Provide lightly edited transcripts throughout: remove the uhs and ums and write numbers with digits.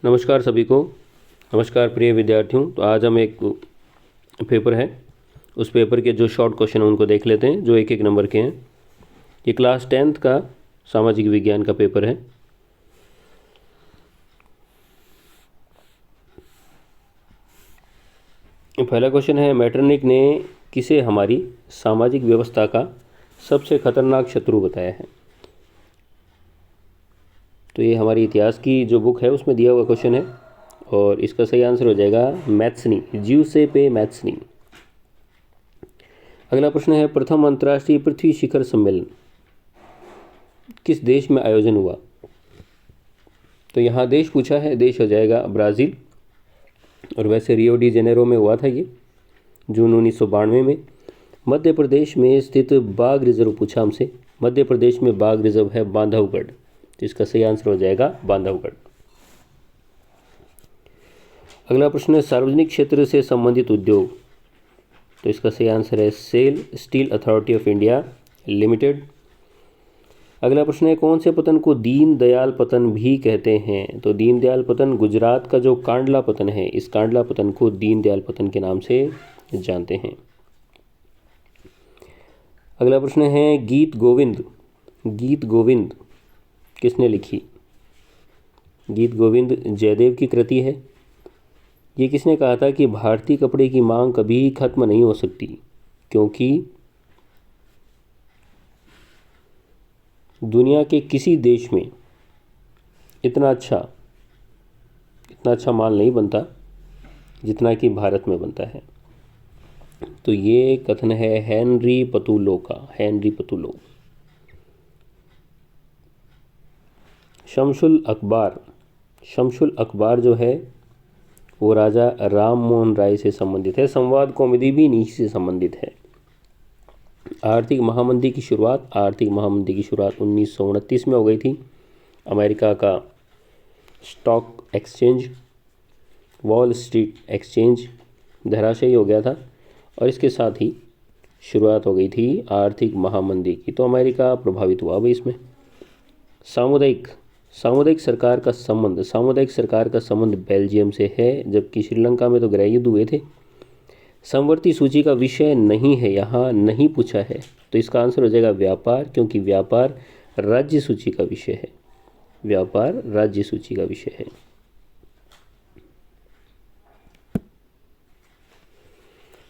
नमस्कार सभी को। नमस्कार प्रिय विद्यार्थियों। तो आज हम एक पेपर है, उस पेपर के जो शॉर्ट क्वेश्चन हैं उनको देख लेते हैं, जो एक एक नंबर के हैं। ये क्लास 10th का सामाजिक विज्ञान का पेपर है। पहला क्वेश्चन है, मैटरनिक ने किसे हमारी सामाजिक व्यवस्था का सबसे खतरनाक शत्रु बताया है? तो ये हमारी इतिहास की जो बुक है उसमें दिया हुआ क्वेश्चन है और इसका सही आंसर हो जाएगा मैथ्सनी, ज्यूसेपे मैथ्सनी। अगला प्रश्न है, प्रथम अंतर्राष्ट्रीय पृथ्वी शिखर सम्मेलन किस देश में आयोजन हुआ? तो यहाँ देश पूछा है, देश हो जाएगा ब्राज़ील। और वैसे रियो डी जेनेरो में हुआ था ये जून 1992 में। मध्य प्रदेश में स्थित बाघ रिजर्व पूछा हमसे। मध्य प्रदेश में बाघ रिजर्व है बांधवगढ़, तो इसका सही आंसर हो जाएगा बांधवगढ़। अगला प्रश्न है, सार्वजनिक क्षेत्र से संबंधित उद्योग, तो इसका सही आंसर है SAIL Steel Authority of India Limited. अगला प्रश्न है, कौन से पतन को दीनदयाल पतन भी कहते हैं? तो दीनदयाल पतन गुजरात का जो कांडला पतन है, इस कांडला पतन को दीनदयाल पतन के नाम से जानते हैं। अगला प्रश्न है, गीत गोविंद किसने लिखी? गीत गोविंद जयदेव की कृति है। ये किसने कहा था कि भारतीय कपड़े की मांग कभी खत्म नहीं हो सकती, क्योंकि दुनिया के किसी देश में इतना अच्छा माल नहीं बनता जितना कि भारत में बनता है। तो ये कथन है हेनरी पतुलो का, हेनरी पतुलो। शमसुल अकबर जो है वो राजा राम मोहन राय से संबंधित है। संवाद कॉमेडी भी इन्हीं से संबंधित है। आर्थिक महामंदी की शुरुआत 1929 में हो गई थी। अमेरिका का stock exchange, wall street exchange धराशायी हो गया था और इसके साथ ही शुरुआत हो गई थी आर्थिक महामंदी की। तो अमेरिका प्रभावित हुआ भाई इसमें। सामुदायिक सरकार का संबंध बेल्जियम से है, जबकि श्रीलंका में तो गृह युद्ध हुए थे। समवर्ती सूची का विषय नहीं है, यहाँ नहीं पूछा है, तो इसका आंसर हो जाएगा व्यापार, क्योंकि व्यापार राज्य सूची का विषय है। व्यापार राज्य सूची का विषय है।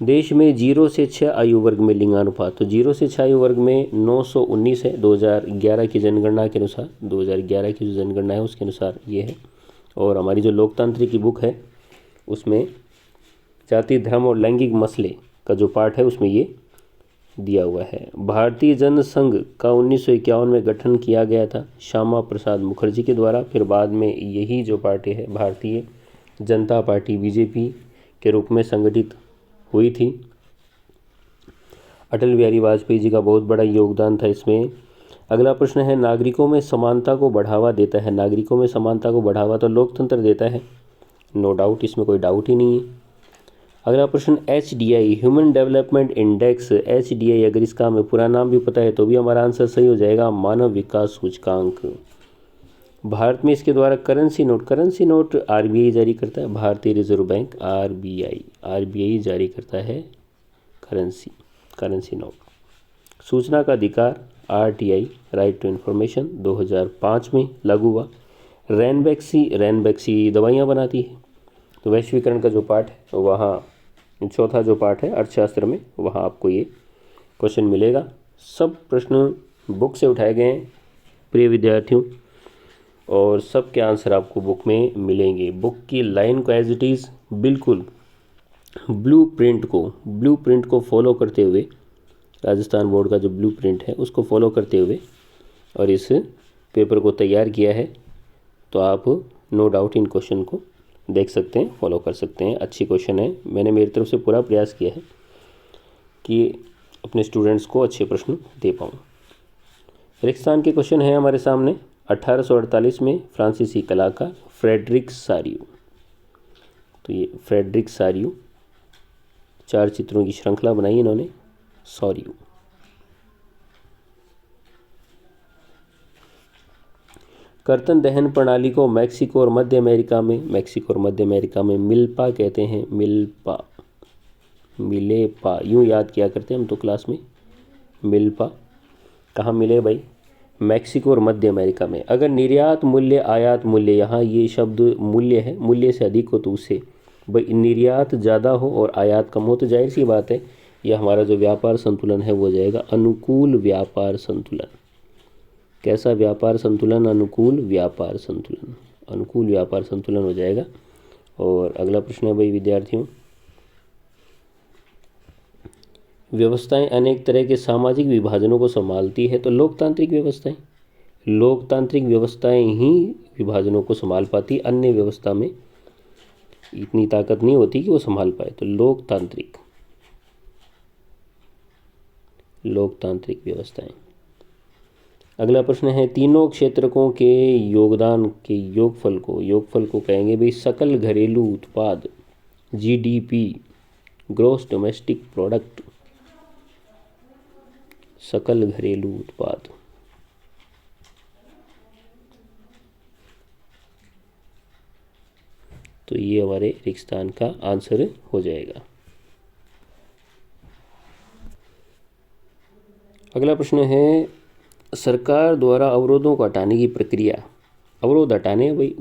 देश में 0 से 6 आयु वर्ग में लिंगानुपात, तो 0 से 6 आयु वर्ग में 919 है 2011 की जनगणना के अनुसार। 2011 की जो जनगणना है उसके अनुसार ये है। और हमारी जो लोकतांत्रिक की बुक है उसमें जाति धर्म और लैंगिक मसले का जो पार्ट है उसमें ये दिया हुआ है। भारतीय जनसंघ का 1951 में गठन किया गया था श्यामा प्रसाद मुखर्जी के द्वारा। फिर बाद में यही जो पार्टी है भारतीय जनता पार्टी बीजेपी के रूप में संगठित हुई थी। अटल बिहारी वाजपेयी जी का बहुत बड़ा योगदान था इसमें। अगला प्रश्न है, नागरिकों में समानता को बढ़ावा देता है। नागरिकों में समानता को बढ़ावा तो लोकतंत्र देता है, नो डाउट, इसमें कोई डाउट ही नहीं है। अगला प्रश्न, HDI human development index, HDI अगर इसका हमें पूरा नाम भी पता है तो भी हमारा आंसर सही हो जाएगा, मानव विकास सूचकांक। भारत में इसके द्वारा करेंसी नोट RBI जारी करता है, भारतीय रिजर्व बैंक RBI जारी करता है करेंसी नोट। सूचना का अधिकार RTI राइट टू इन्फॉर्मेशन 2005 में लागू हुआ। रैनबैक्सी दवाइयाँ बनाती है। तो वैश्वीकरण का जो पार्ट है वहाँ चौथा जो पार्ट है अर्थशास्त्र में, वहाँ आपको ये क्वेश्चन मिलेगा। सब प्रश्न बुक से उठाए गए हैं प्रिय विद्यार्थियों, और सब के आंसर आपको बुक में मिलेंगे। बुक की लाइन को एज इट इज़ बिल्कुल ब्लू प्रिंट को फॉलो करते हुए, राजस्थान बोर्ड का जो ब्लू प्रिंट है उसको फॉलो करते हुए और इस पेपर को तैयार किया है। तो आप नो डाउट इन क्वेश्चन को देख सकते हैं, फॉलो कर सकते हैं। अच्छी क्वेश्चन है। मैंने मेरी तरफ से पूरा प्रयास किया है कि अपने स्टूडेंट्स को अच्छे प्रश्न दे पाऊँ। रेगिस्तान के क्वेश्चन है हमारे सामने। 1848 में फ्रांसीसी कलाकार फ्रेडरिक सारियू, तो ये फ्रेडरिक सारियू 4 चित्रों की श्रृंखला बनाई इन्होंने, सारियू। कर्तन दहन प्रणाली को मैक्सिको और मध्य अमेरिका में मिल्पा कहते हैं। मिलेपा यूँ याद किया करते हैं हम तो क्लास में। मिल्पा कहाँ मिले भाई? मैक्सिको और मध्य अमेरिका में। अगर निर्यात मूल्य आयात मूल्य, यहाँ ये शब्द मूल्य है, मूल्य से अधिक हो तो उससे भाई निर्यात ज़्यादा हो और आयात कम हो तो जाहिर सी बात है यह हमारा जो व्यापार संतुलन है वो हो जाएगा अनुकूल व्यापार संतुलन। कैसा व्यापार संतुलन? अनुकूल व्यापार संतुलन। अनुकूल व्यापार संतुलन हो जाएगा। और अगला प्रश्न है भाई विद्यार्थियों, व्यवस्थाएं अनेक तरह के सामाजिक विभाजनों को संभालती है तो लोकतांत्रिक व्यवस्थाएं ही विभाजनों को संभाल पाती, अन्य व्यवस्था में इतनी ताकत नहीं होती कि वो संभाल पाए। तो लोकतांत्रिक व्यवस्थाएं। अगला प्रश्न है, तीनों क्षेत्रकों के योगदान के योगफल को कहेंगे भाई सकल घरेलू उत्पाद, जीडीपी, ग्रॉस डोमेस्टिक प्रोडक्ट। सकल घरेलू उत्पाद। तो ये हमारे रिक्तस्थान का आंसर हो जाएगा। अगला प्रश्न है, सरकार द्वारा अवरोधों को हटाने की प्रक्रिया। अवरोध हटाने भाई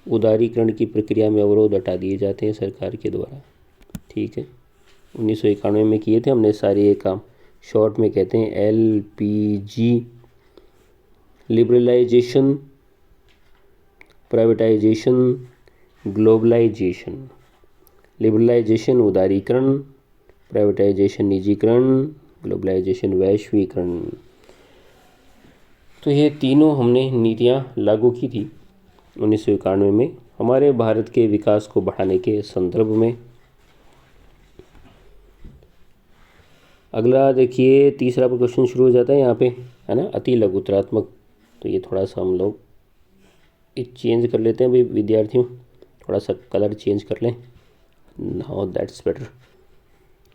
उदारीकरण की प्रक्रिया में अवरोध हटा दिए जाते हैं सरकार के द्वारा। ठीक है, 1991 में किए थे हमने सारे ये काम। शॉर्ट में कहते हैं LPG। Liberalisation, privatisation, globalisation. Liberalisation उदारीकरण, प्राइवेटाइजेशन निजीकरण, ग्लोबलाइजेशन वैश्वीकरण। तो ये तीनों हमने नीतियाँ लागू की थी 1991 में हमारे भारत के विकास को बढ़ाने के संदर्भ में। अगला देखिए, तीसरा क्वेश्चन शुरू हो जाता है यहाँ पे, है ना, अति लघुतरात्मक। तो ये थोड़ा सा हम लोग चेंज कर लेते हैं भाई विद्यार्थियों, थोड़ा सा कलर चेंज कर लें। Now that's better.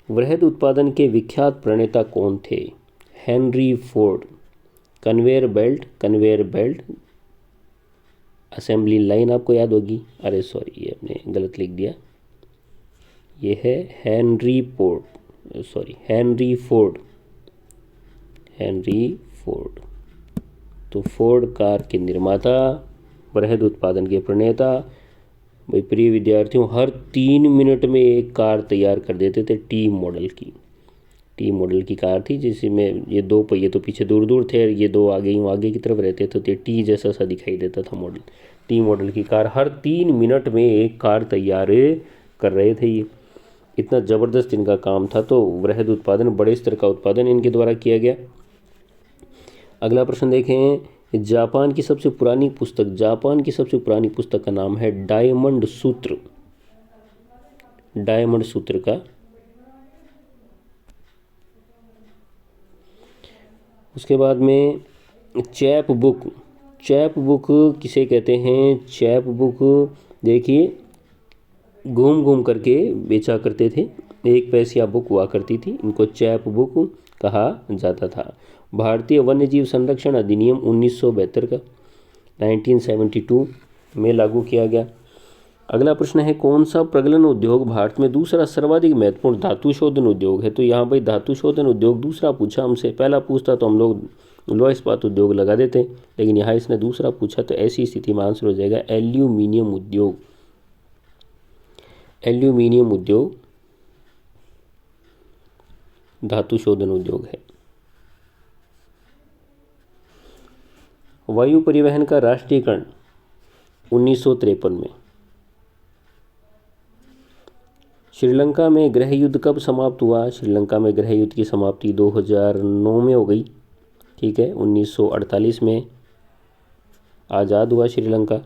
वृहद उत्पादन के विख्यात प्रणेता कौन थे? Henry Ford. Conveyor belt, assembly line आपको याद होगी। अरे सॉरी, ये आपने गलत लिख दिया, ये है हेनरी फोर्ड। तो फोर्ड कार के निर्माता, वृहद उत्पादन के प्रणेता। भाई प्रिय विद्यार्थियों, हर 3 मिनट में एक कार तैयार कर देते थे। टी मॉडल की कार थी जिसमें ये 2 पहिए तो पीछे दूर दूर थे, ये 2 आगे की तरफ रहते थे, तो टी जैसा सा दिखाई देता था मॉडल। टी मॉडल की कार हर 3 मिनट में एक कार तैयार कर रहे थे। ये इतना ज़बरदस्त इनका काम था। तो वृहद उत्पादन, बड़े स्तर का उत्पादन इनके द्वारा किया गया। अगला प्रश्न देखें, जापान की सबसे पुरानी पुस्तक का नाम है डायमंड सूत्र का। उसके बाद में चैप बुक किसे कहते हैं? चैप बुक देखिए, घूम घूम करके बेचा करते थे, 1 पैसिया बुक हुआ करती थी, इनको चैप बुक कहा जाता था। भारतीय वन्यजीव संरक्षण अधिनियम 1972 का 1972 में लागू किया गया। अगला प्रश्न है, कौन सा प्रगलन उद्योग भारत में दूसरा सर्वाधिक महत्वपूर्ण धातु शोधन उद्योग है? तो यहाँ भाई धातु शोधन उद्योग दूसरा पूछा हमसे, पहला पूछता तो हम लोग लोहा इस्पात उद्योग लगा देते, लेकिन यहाँ इसने दूसरा पूछा, तो ऐसी स्थिति में आंसर हो जाएगा एल्यूमिनियम उद्योग धातु शोधन उद्योग है। वायु परिवहन का राष्ट्रीयकरण 1953 में। श्रीलंका में गृह युद्ध कब समाप्त हुआ? श्रीलंका में गृह युद्ध की समाप्ति 2009 में हो गई। ठीक है, 1948 में आज़ाद हुआ श्रीलंका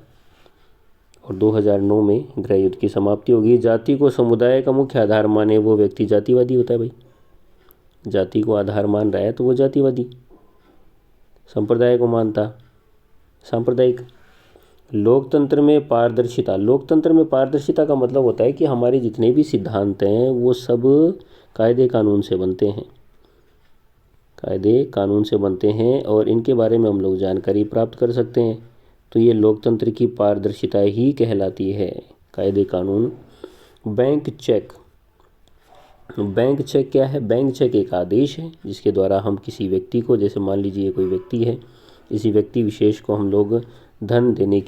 और 2009 में गृह युद्ध की समाप्ति होगी। जाति को समुदाय का मुख्य आधार माने वो व्यक्ति जातिवादी होता है भाई। जाति को आधार मान रहा है तो वो जातिवादी। संप्रदाय को मानता सांप्रदायिक। लोकतंत्र में पारदर्शिता का मतलब होता है कि हमारे जितने भी सिद्धांत हैं वो सब कायदे कानून से बनते हैं। कायदे कानून से बनते हैं और इनके बारे में हम लोग जानकारी प्राप्त कर सकते हैं। तो ये लोकतंत्र की पारदर्शिता ही कहलाती है, कायदे कानून। Bank cheque. बैंक चेक क्या है? बैंक चेक एक आदेश है जिसके द्वारा हम किसी व्यक्ति को, जैसे मान लीजिए कोई व्यक्ति है, इसी व्यक्ति विशेष को हम लोग धन देने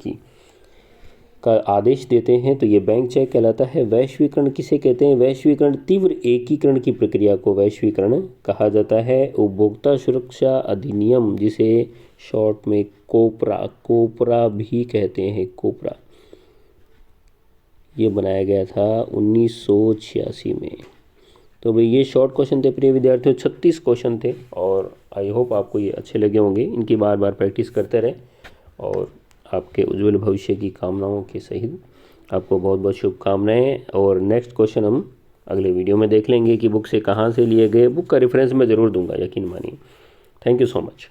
का आदेश देते हैं, तो ये बैंक चेक कहलाता है। वैश्वीकरण किसे कहते हैं? वैश्वीकरण तीव्र एकीकरण की प्रक्रिया को वैश्वीकरण कहा जाता है। उपभोक्ता सुरक्षा अधिनियम, जिसे शॉर्ट में कोपरा भी कहते हैं, कोपरा, ये बनाया गया था 1986 में। तो भाई ये शॉर्ट क्वेश्चन थे प्रिय विद्यार्थियों, 36 क्वेश्चन थे और आई होप आपको ये अच्छे लगे होंगे। इनकी बार बार प्रैक्टिस करते रहें और आपके उज्जवल भविष्य की कामनाओं के सहित आपको बहुत बहुत शुभकामनाएं। और नेक्स्ट क्वेश्चन हम अगले वीडियो में देख लेंगे कि बुक से कहाँ से लिए गए। बुक का रेफरेंस मैं ज़रूर दूंगा, यकीन मानिए। Thank you so much.